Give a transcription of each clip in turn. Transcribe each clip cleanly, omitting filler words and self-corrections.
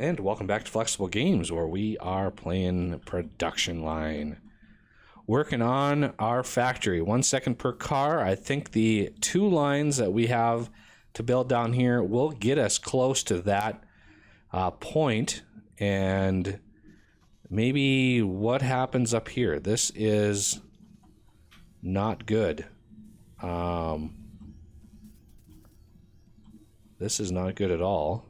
And welcome back to Flexible Games, where we are playing production line. Working on our factory, 1 second per car. I think the 2 lines that we have to build down here will get us close to that point. And maybe what happens up here? This is not good. This is not good at all.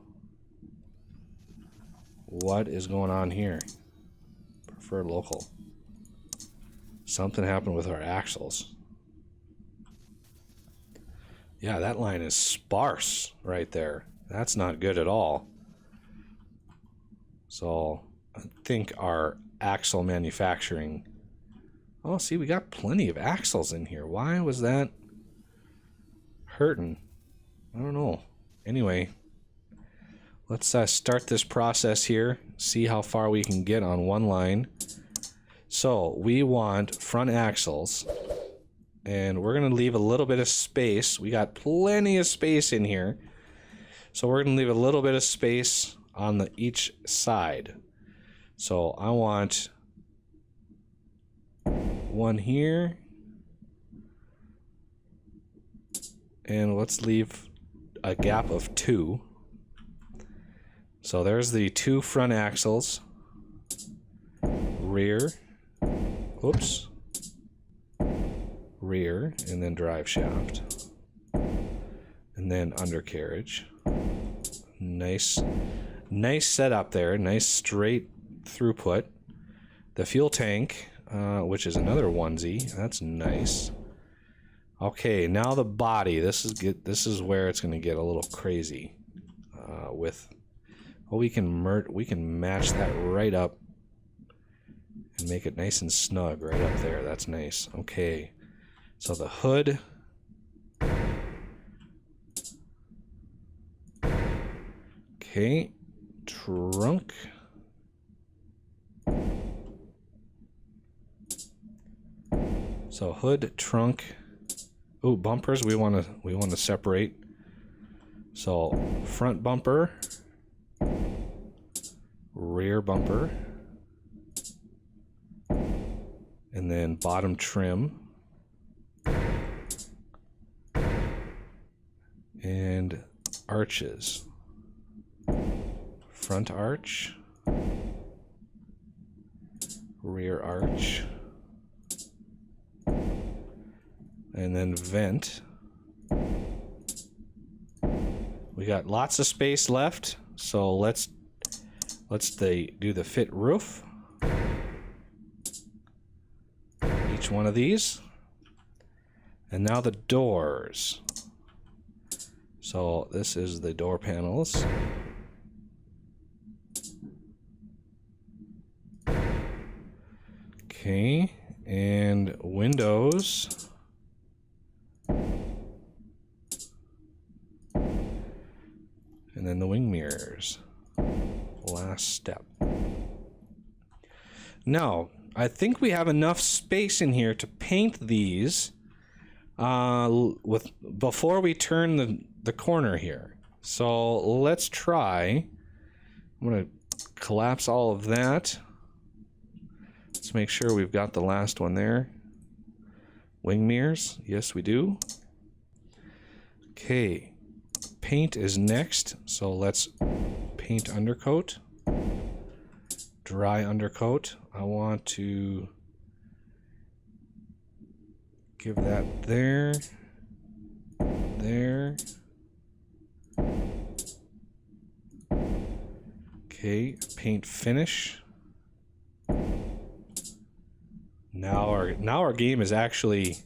What is going on here? Prefer local. Something happened with our axles. Yeah, that line is sparse right there. That's not good at all. So I think our axle manufacturing... Oh, see, we got plenty of axles in here. Why was that hurting? I don't know. Anyway, let's start this process here, see how far we can get on one line. So we want front axles, and we're going to leave a little bit of space. We got plenty of space in here. So we're going to leave a little bit of space on each side. So I want one here, and let's leave a gap of 2. So there's the 2 front axles, rear, oops, rear, and then drive shaft, and then undercarriage. Nice setup there, nice straight throughput. The fuel tank, which is another onesie, that's nice. Okay, now the body. This is where it's going to get a little crazy. We can match that right up and make it nice and snug right up there. That's nice. Okay, so the hood. Okay, trunk. So hood, trunk. Oh, bumpers. We want to separate. So front bumper, rear bumper, and then bottom trim, and arches. Front arch, rear arch, and then vent. We got lots of space left, so let's do the fit roof. Each one of these. And now the doors. So this is the door panels. Okay, and windows. And then the wing mirrors. Last step. Now, I think we have enough space in here to paint these before we turn the corner here. So let's try. I'm going to collapse all of that. Let's make sure we've got the last one there. Wing mirrors. Yes, we do. Okay. Paint is next, so let's paint undercoat, dry undercoat. I want to give that there. Okay, paint finish. Now our game is actually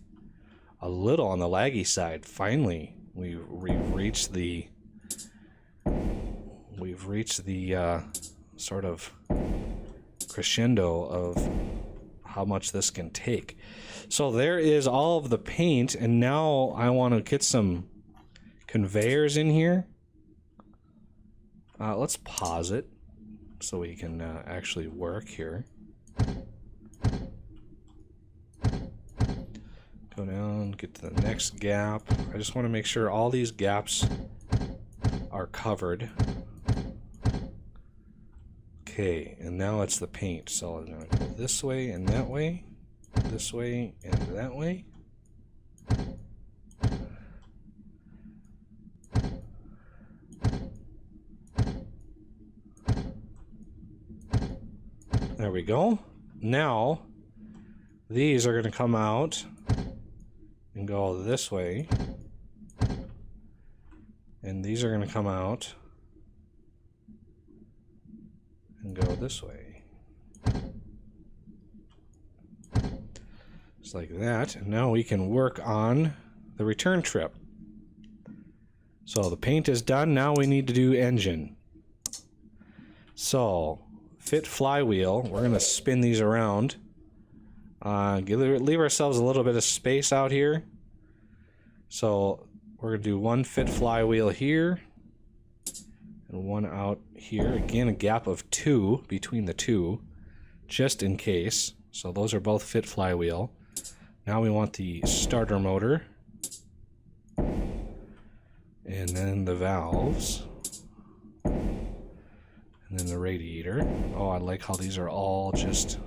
a little on the laggy side. Finally. We've reached the sort of crescendo of how much this can take. So there is all of the paint, and now I want to get some conveyors in here. Let's pause it so we can actually work here. Go down, get to the next gap. I just want to make sure all these gaps are covered. Okay, and now it's the paint. So I'm going to go this way and that way, this way and that way. There we go. Now, these are going to come out and go this way. And these are going to come out and go this way. Just like that. And now we can work on the return trip. So the paint is done. Now we need to do engine. So fit flywheel. We're going to spin these around. Leave ourselves a little bit of space out here. So we're going to do one fit flywheel here and one out here. Again, a gap of 2 between the two, just in case. So those are both fit flywheel. Now we want the starter motor. And then the valves. And then the radiator. Oh, I like how these are all just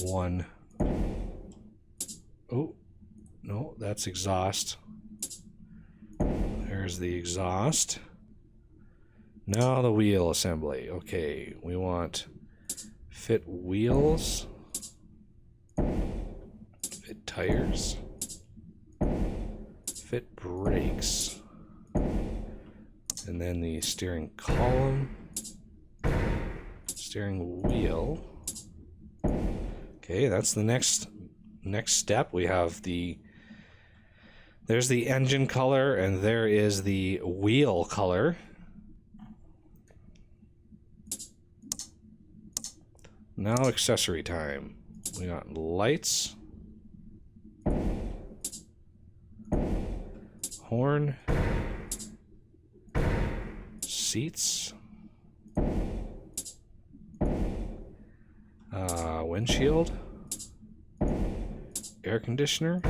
one. Oh, no, that's exhaust. There's the exhaust. Now the wheel assembly. Okay, we want fit wheels, fit tires, fit brakes, and then the steering column, steering wheel. Okay, that's the next step. We have there's the engine color and there is the wheel color. Now accessory time. We got lights, horn, seats, windshield, air conditioner,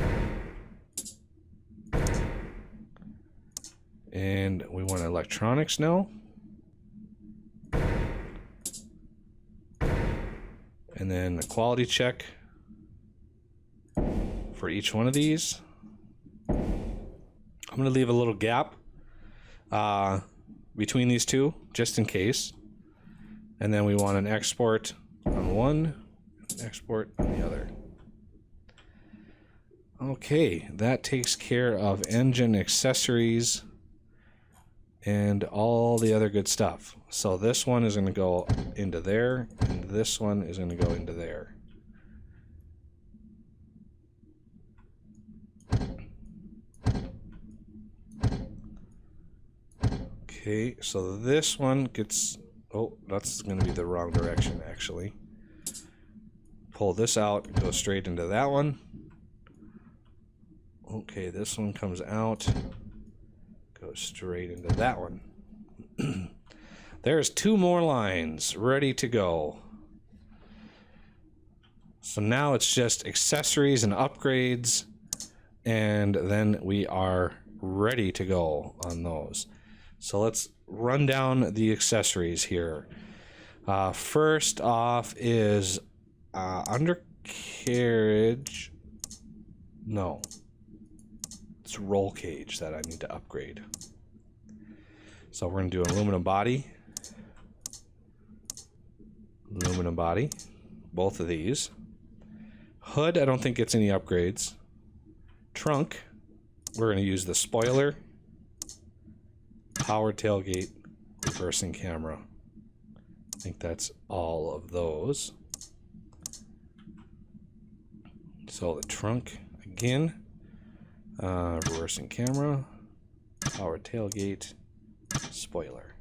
and we want electronics now. And then a quality check for each one of these. I'm going to leave a little gap between these two, just in case. And then we want an export on one, an export on the other. Okay, that takes care of engine accessories and all the other good stuff. So this one is going to go into there, and this one is going to go into there. Okay, so this one gets... Oh, that's going to be the wrong direction, actually. Pull this out and go straight into that one. Okay, this one comes out. Go straight into that one. There's 2 more lines ready to go. So now it's just accessories and upgrades, and then we are ready to go on those. So let's run down the accessories here. First off is undercarriage. No. It's roll cage that I need to upgrade. So we're going to do aluminum body. Aluminum body. Both of these. Hood, I don't think gets any upgrades. Trunk, we're going to use the spoiler. Power tailgate. Reversing camera. I think that's all of those. So the trunk, again. Reversing camera. Power tailgate. Spoiler.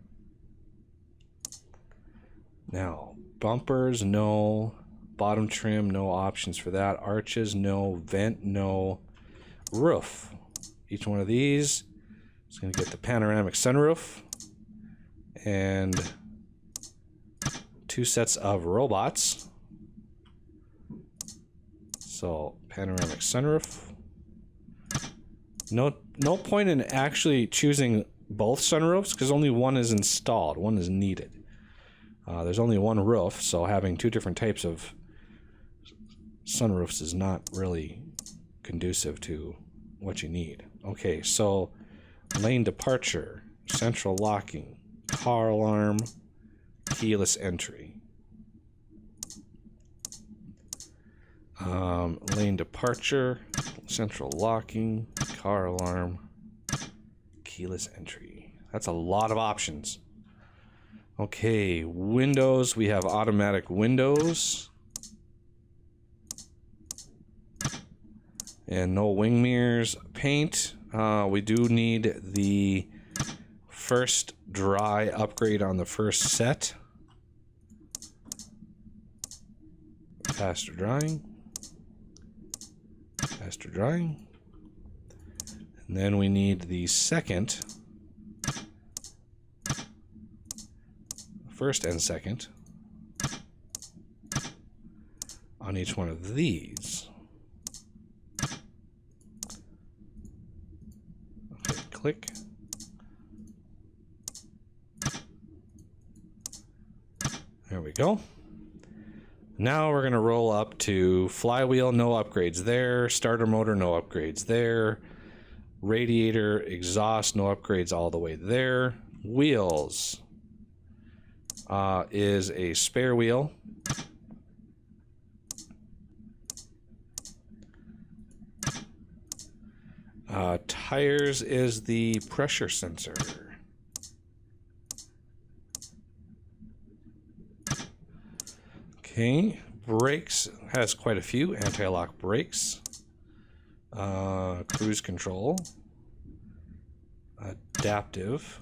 Now, bumpers, no. Bottom trim, no options for that. Arches, no. Vent, no. Roof. Each one of these is going to get the panoramic sunroof. And 2 sets of robots. So, panoramic sunroof. No point in actually choosing both sunroofs because only one is installed. One is needed. There's only one roof, so having two different types of sunroofs is not really conducive to what you need. Okay, so lane departure, central locking, car alarm, keyless entry. Lane departure, central locking, car alarm, keyless entry. That's a lot of options. Okay, windows, we have automatic windows. And no wing mirrors. Paint, we do need the first dry upgrade on the first set. Faster drying. Faster drying. And then we need the second. First and second. On each one of these. Okay, click. There we go. Now we're going to roll up to flywheel, no upgrades there. Starter motor, no upgrades there. Radiator, exhaust, no upgrades all the way there. Wheels is a spare wheel. Tires is the pressure sensor. Okay, brakes has quite a few. Anti-lock brakes, cruise control, adaptive,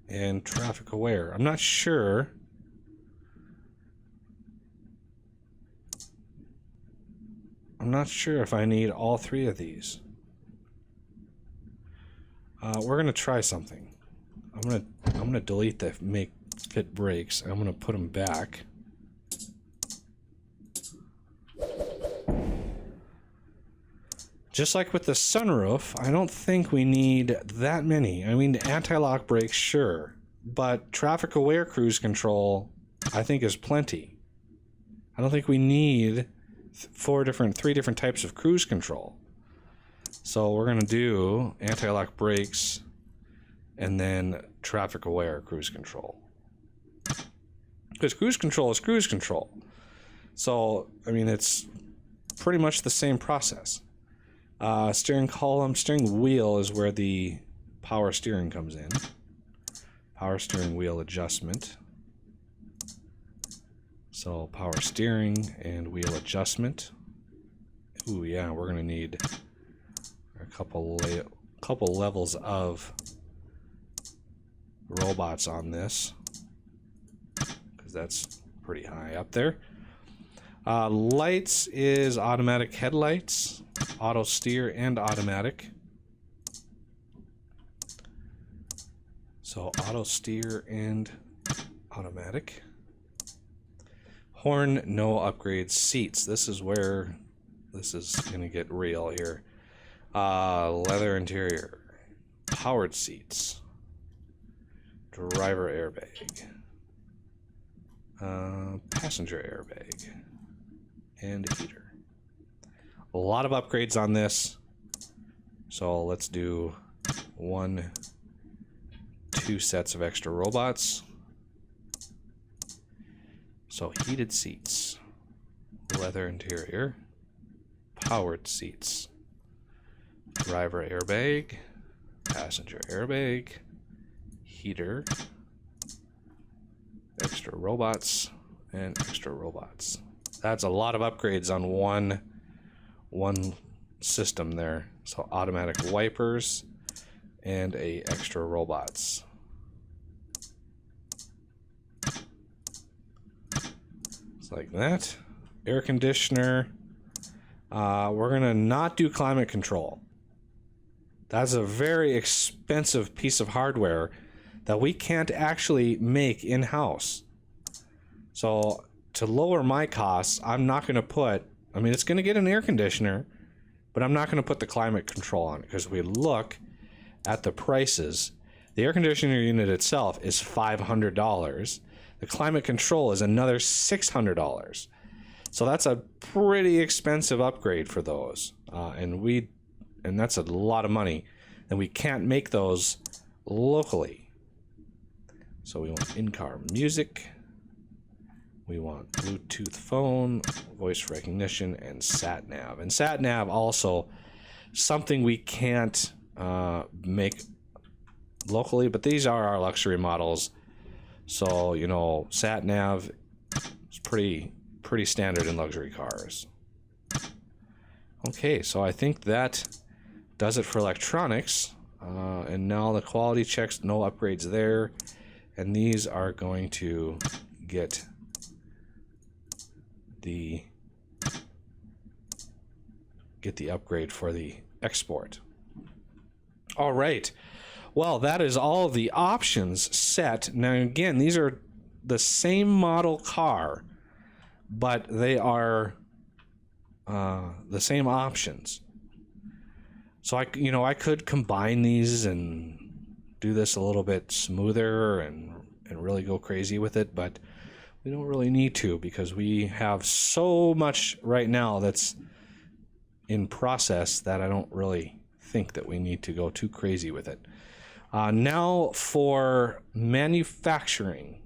and traffic aware. I'm not sure. If I need all three of these. We're gonna try something. I'm gonna delete the make fit brakes. I'm gonna put them back. Just like with the sunroof, I don't think we need that many. I mean, anti-lock brakes, sure, but traffic aware cruise control, I think, is plenty. I don't think we need three different types of cruise control. So we're gonna do anti-lock brakes and then traffic aware cruise control. Because cruise control is cruise control. So, I mean, it's pretty much the same process. Steering column, steering wheel is where the power steering comes in. Power steering wheel adjustment. So power steering and wheel adjustment. Ooh, yeah, we're gonna need a couple levels of robots on this, because that's pretty high up there. Lights is automatic headlights, auto steer and automatic. So auto steer and automatic. Horn, no upgrades. Seats, this is where this is gonna get real here. Leather interior, powered seats, driver airbag, passenger airbag, and heater. A lot of upgrades on this, so let's do 2 sets of extra robots. So heated seats, leather interior, powered seats, driver airbag, passenger airbag, heater, extra robots, and extra robots. That's a lot of upgrades on one system there. So automatic wipers and a extra robots. It's like that. Air conditioner. We're gonna not do climate control. That's a very expensive piece of hardware that we can't actually make in-house. So to lower my costs, I'm not going to put, I mean, it's going to get an air conditioner, but I'm not going to put the climate control on it, because we look at the prices. The air conditioner unit itself is $500. The climate control is another $600. So that's a pretty expensive upgrade for those. And that's a lot of money. And we can't make those locally. So we want in-car music. We want Bluetooth phone, voice recognition, and sat-nav. And sat-nav also something we can't make locally, but these are our luxury models. So, you know, sat-nav is pretty standard in luxury cars. Okay, so I think that does it for electronics. And now the quality checks, no upgrades there. And these are going to get the upgrade for the export. All right. Well, that is all of the options set. Now, again, these are the same model car, but they are the same options. So I could combine these and do this a little bit smoother and really go crazy with it, but we don't really need to because we have so much right now that's in process that I don't really think that we need to go too crazy with it. Now for manufacturing.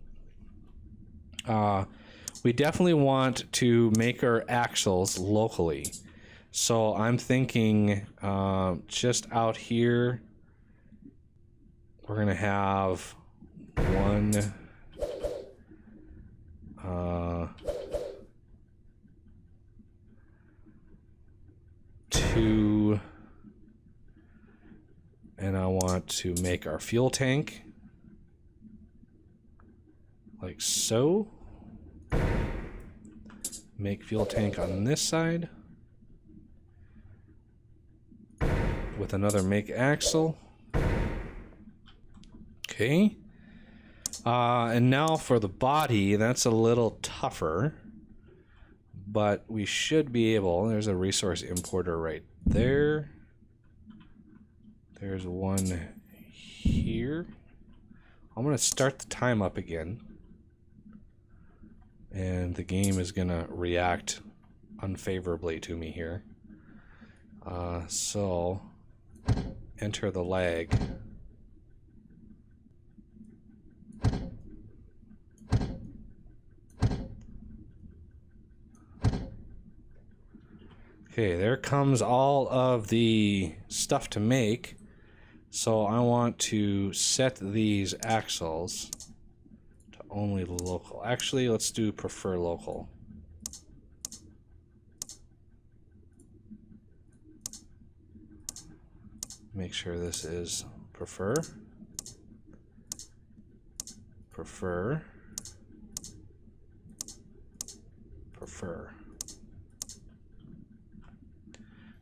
We definitely want to make our axles locally. So I'm thinking just out here, we're going to have one... 2, and I want to make our fuel tank like so. Make fuel tank on this side with another make axle. Okay. And now for the body, that's a little tougher, but we should be able, there's a resource importer right there. There's one here. I'm going to start the time up again. And the game is going to react unfavorably to me here. So, enter the lag. Okay, there comes all of the stuff to make. So I want to set these axles to only local. Actually, let's do prefer local. Make sure this is prefer. Prefer. Prefer.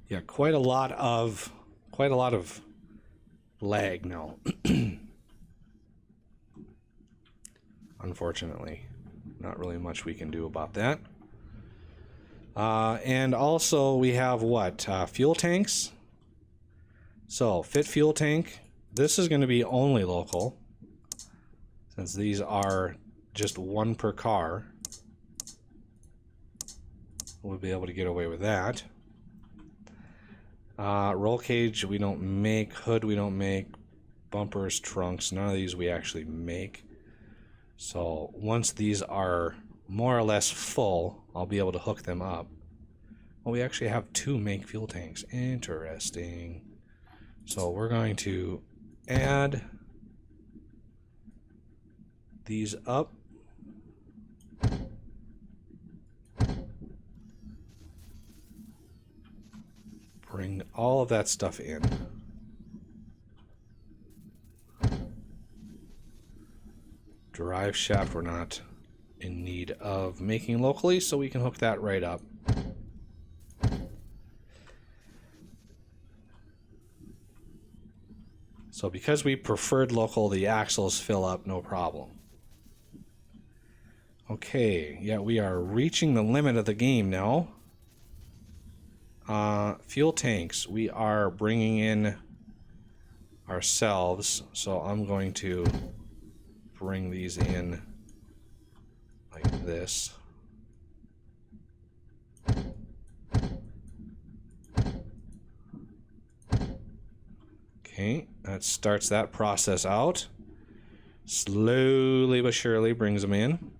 Yeah, quite a lot of lag now. Unfortunately, not really much we can do about that. And also we have what? Fuel tanks. So fit fuel tank. This is going to be only local, since these are just one per car. We'll be able to get away with that. Roll cage we don't make, hood we don't make, bumpers, trunks, none of these we actually make. So once these are more or less full, I'll be able to hook them up. Well, we actually have 2 make fuel tanks. Interesting. So we're going to add these up. Bring all of that stuff in. Drive shaft we're not in need of making locally, so we can hook that right up. So because we preferred local, the axles fill up no problem. Okay, yeah, we are reaching the limit of the game now. Fuel tanks, we are bringing in ourselves. So I'm going to bring these in like this. Okay, that starts that process out. Slowly but surely brings them in.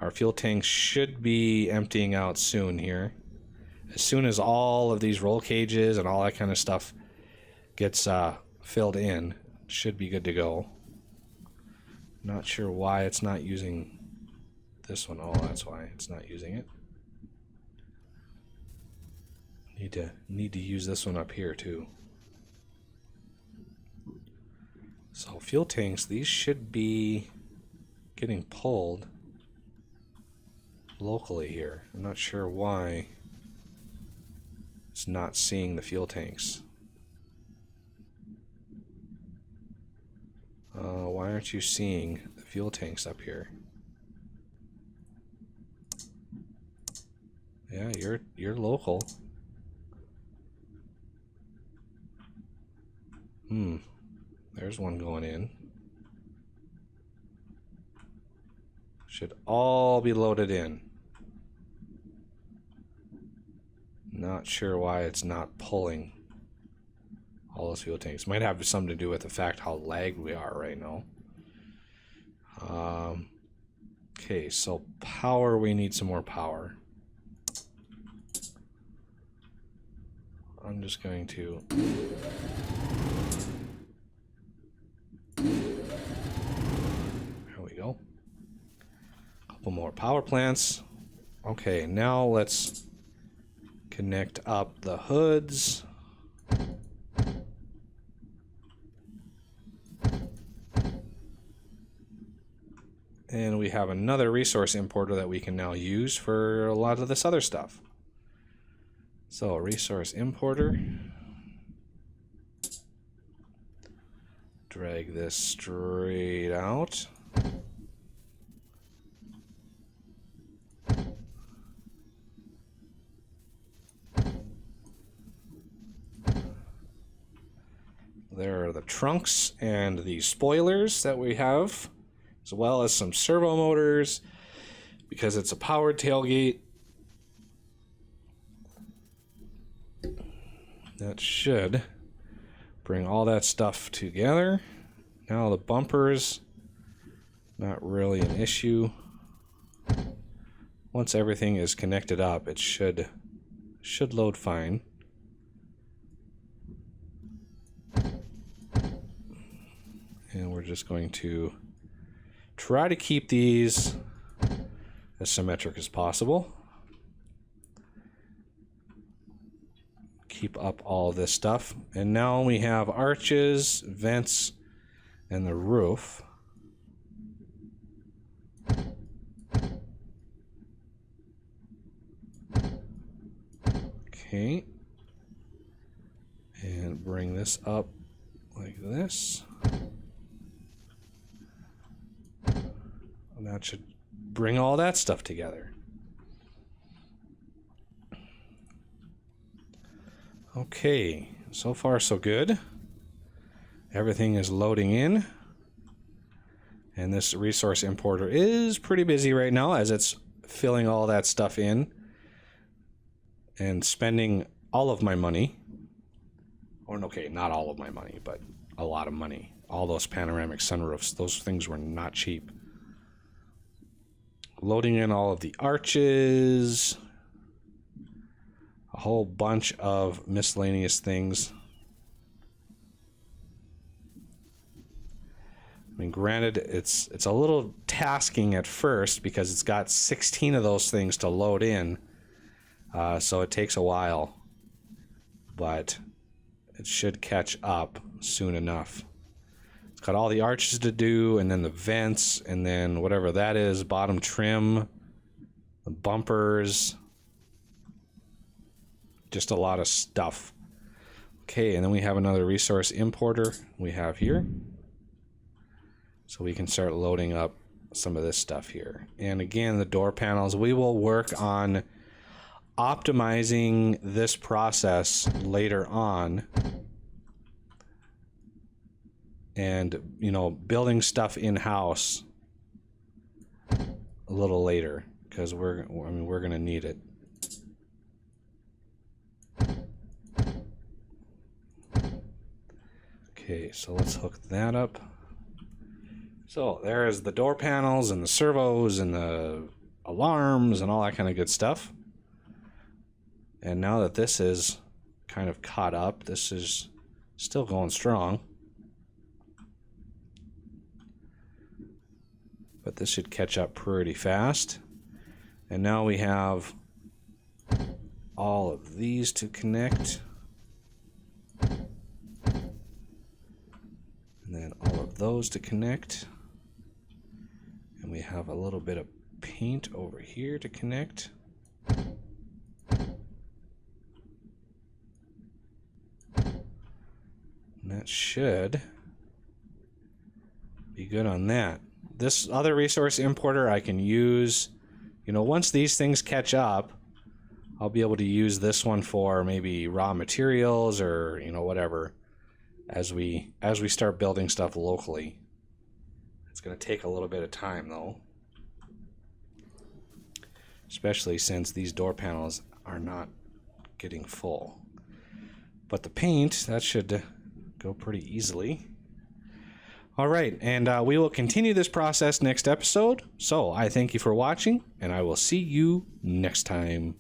Our fuel tank should be emptying out soon here. As soon as all of these roll cages and all that kind of stuff gets filled in, it should be good to go. Not sure why it's not using this one. Oh, that's why it's not using it. Need to use this one up here too. So fuel tanks, these should be getting pulled locally here. I'm not sure why it's not seeing the fuel tanks. Why aren't you seeing the fuel tanks up here? Yeah, you're local. There's one going in. Should all be loaded in. Not sure why it's not pulling all those fuel tanks. Might have something to do with the fact how lagged we are right now. Okay, so power, we need some more power. I'm just going to... There we go. Couple more power plants. Okay, now let's connect up the hoods. And we have another resource importer that we can now use for a lot of this other stuff. So, resource importer. Drag this straight out. There are the trunks and the spoilers that we have, as well as some servo motors, because it's a powered tailgate. That should bring all that stuff together. Now the bumpers, not really an issue. Once everything is connected up, it should load fine. And we're just going to try to keep these as symmetric as possible. Keep up all this stuff. And now we have arches, vents, and the roof. Okay. And bring this up like this. And that should bring all that stuff together. Okay, so far so good. Everything is loading in. And this resource importer is pretty busy right now as it's filling all that stuff in and spending all of my money. Or okay, not all of my money, but a lot of money. All those panoramic sunroofs, those things were not cheap. Loading in all of the arches. A whole bunch of miscellaneous things. I mean, granted, it's a little tasking at first because it's got 16 of those things to load in. So it takes a while. But it should catch up soon enough. It's got all the arches to do, and then the vents, and then whatever that is, bottom trim, the bumpers. Just a lot of stuff. Okay, and then we have another resource importer we have here. So we can start loading up some of this stuff here. And again, the door panels, we will work on optimizing this process later on. and, you know, building stuff in-house a little later, because we're going to need it. Okay, so let's hook that up. So there's the door panels and the servos and the alarms and all that kind of good stuff. And now that this is kind of caught up, this is still going strong. But this should catch up pretty fast. And now we have all of these to connect. And then all of those to connect. And we have a little bit of paint over here to connect. And that should be good on that. This other resource importer I can use, you know, once these things catch up, I'll be able to use this one for maybe raw materials or, you know, whatever, as we start building stuff locally. It's going to take a little bit of time though, especially since these door panels are not getting full. But the paint, that should go pretty easily. All right, and we will continue this process next episode. So I thank you for watching, and I will see you next time.